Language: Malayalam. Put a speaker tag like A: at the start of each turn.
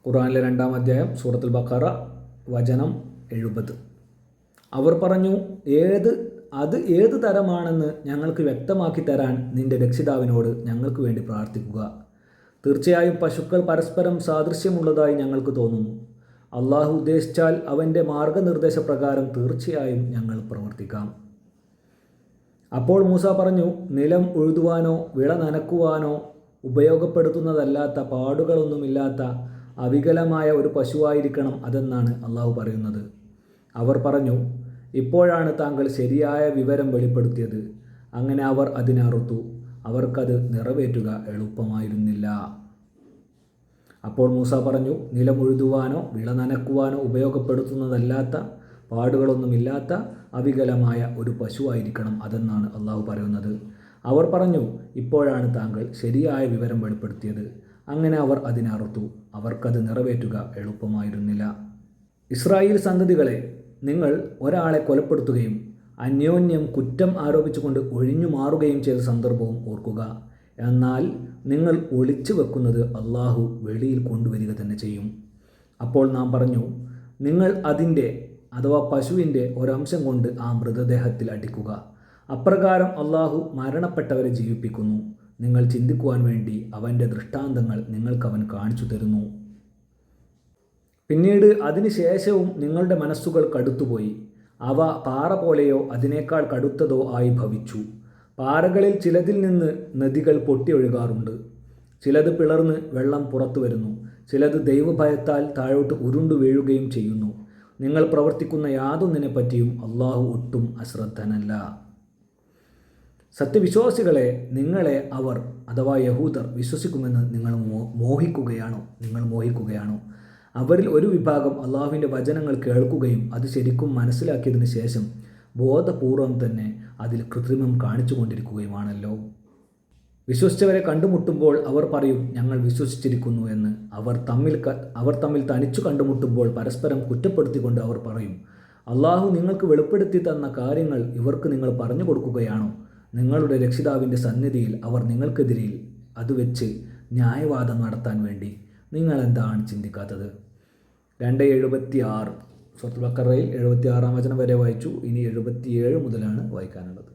A: ഖുർആനിലെ 2-ാം അധ്യായം സൂറത്തുൽ ബഖറ വചനം 70. അവർ പറഞ്ഞു, അത് ഏത് തരമാണെന്ന് ഞങ്ങൾക്ക് വ്യക്തമാക്കി തരാൻ നിന്റെ രക്ഷിതാവിനോട് ഞങ്ങൾക്ക് വേണ്ടി പ്രാർത്ഥിക്കുക. തീർച്ചയായും പശുക്കൾ പരസ്പരം സാദൃശ്യമുള്ളതായി ഞങ്ങൾക്ക് തോന്നുന്നു. അള്ളാഹു ഉദ്ദേശിച്ചാൽ അവൻ്റെ മാർഗനിർദ്ദേശപ്രകാരം തീർച്ചയായും ഞങ്ങൾ പ്രവർത്തിക്കാം. അപ്പോൾ മൂസ പറഞ്ഞു, നിലം ഉഴുതുവാനോ വിള നനക്കുവാനോ ഉപയോഗപ്പെടുത്തുന്നതല്ലാത്ത പാടുകളൊന്നുമില്ലാത്ത അവികലമായ ഒരു പശുവായിരിക്കണം അതെന്നാണ് അള്ളാഹു പറയുന്നത്. അവർ പറഞ്ഞു, ഇപ്പോഴാണ് താങ്കൾ ശരിയായ വിവരം വെളിപ്പെടുത്തിയത്. അങ്ങനെ അവർ അതിനെ അറുത്തു. അവർക്കത് നിറവേറ്റുക എളുപ്പമായിരുന്നില്ല. അപ്പോൾ മൂസ പറഞ്ഞു, നിലമുഴുതുവാനോ വിള നനക്കുവാനോ ഉപയോഗപ്പെടുത്തുന്നതല്ലാത്ത പാടുകളൊന്നുമില്ലാത്ത അവികലമായ ഒരു പശുവായിരിക്കണം അതെന്നാണ് അള്ളാഹു പറയുന്നത്. അവർ പറഞ്ഞു, ഇപ്പോഴാണ് താങ്കൾ ശരിയായ വിവരം വെളിപ്പെടുത്തിയത്. അങ്ങനെ അവർ അതിനെ അറുത്തു. അവർക്കത് നിറവേറ്റുക എളുപ്പമായിരുന്നില്ല. ഇസ്രായേൽ സന്തതികളെ, നിങ്ങൾ ഒരാളെ കൊലപ്പെടുത്തുകയും അന്യോന്യം കുറ്റം ആരോപിച്ചുകൊണ്ട് ഒഴിഞ്ഞു മാറുകയും ചെയ്ത സന്ദർഭവും ഓർക്കുക. എന്നാൽ നിങ്ങൾ ഒളിച്ചു വെക്കുന്നത് അള്ളാഹു വെളിയിൽ കൊണ്ടുവരിക തന്നെ ചെയ്യും. അപ്പോൾ നാം പറഞ്ഞു, നിങ്ങൾ അതിൻ്റെ അഥവാ പശുവിൻ്റെ ഒരംശം കൊണ്ട് ആ മൃതദേഹത്തിൽ അടിക്കുക. അപ്രകാരം അള്ളാഹു മരണപ്പെട്ടവരെ ജീവിപ്പിക്കുന്നു. നിങ്ങൾ ചിന്തിക്കുവാൻ വേണ്ടി അവൻ്റെ ദൃഷ്ടാന്തങ്ങൾ നിങ്ങൾക്കവൻ കാണിച്ചു തരുന്നു. പിന്നീട് അതിനുശേഷവും നിങ്ങളുടെ മനസ്സുകൾ കടുത്തുപോയി. അവ പാറ പോലെയോ അതിനേക്കാൾ കടുത്തതോ ആയി ഭവിച്ചു. പാറകളിൽ ചിലതിൽ നിന്ന് നദികൾ പൊട്ടിയൊഴുകാറുണ്ട്. ചിലത് പിളർന്ന് വെള്ളം പുറത്തു വരുന്നു. ചിലത് ദൈവഭയത്താൽ താഴോട്ട് ഉരുണ്ടു വീഴുകയും ചെയ്യുന്നു. നിങ്ങൾ പ്രവർത്തിക്കുന്ന യാതൊന്നിനെ പറ്റിയും അള്ളാഹു ഒട്ടും അശ്രദ്ധനല്ല. സത്യവിശ്വാസികളെ, നിങ്ങളെ അവർ അഥവാ യഹൂദർ വിശ്വസിക്കുമെന്ന് നിങ്ങൾ മോഹിക്കുകയാണോ? അവരിൽ ഒരു വിഭാഗം അള്ളാഹുവിൻ്റെ വചനങ്ങൾ കേൾക്കുകയും അത് ശരിക്കും മനസ്സിലാക്കിയതിന് ശേഷം ബോധപൂർവം തന്നെ അതിൽ കൃത്രിമം കാണിച്ചു കൊണ്ടിരിക്കുകയുമാണല്ലോ. വിശ്വസിച്ചവരെ കണ്ടുമുട്ടുമ്പോൾ അവർ പറയും, ഞങ്ങൾ വിശ്വസിച്ചിരിക്കുന്നു എന്ന്. അവർ തമ്മിൽ തനിച്ചു കണ്ടുമുട്ടുമ്പോൾ പരസ്പരം കുറ്റപ്പെടുത്തിക്കൊണ്ട് അവർ പറയും, അള്ളാഹു നിങ്ങൾക്ക് വെളിപ്പെടുത്തി തന്ന കാര്യങ്ങൾ ഇവർക്ക് നിങ്ങൾ പറഞ്ഞു കൊടുക്കുകയാണോ? നിങ്ങളുടെ രക്ഷിതാവിൻ്റെ സന്നിധിയിൽ അവർ നിങ്ങൾക്കെതിരിൽ അത് വെച്ച് ന്യായവാദം നടത്താൻ വേണ്ടി നിങ്ങൾ എന്താണ് ചിന്തിക്കാത്തത്? 2:76 സൂറത്തുൽ ബഖറയിൽ 76-ാം വചനം വരെ വായിച്ചു. ഇനി 77 മുതലാണ് വായിക്കാനുള്ളത്.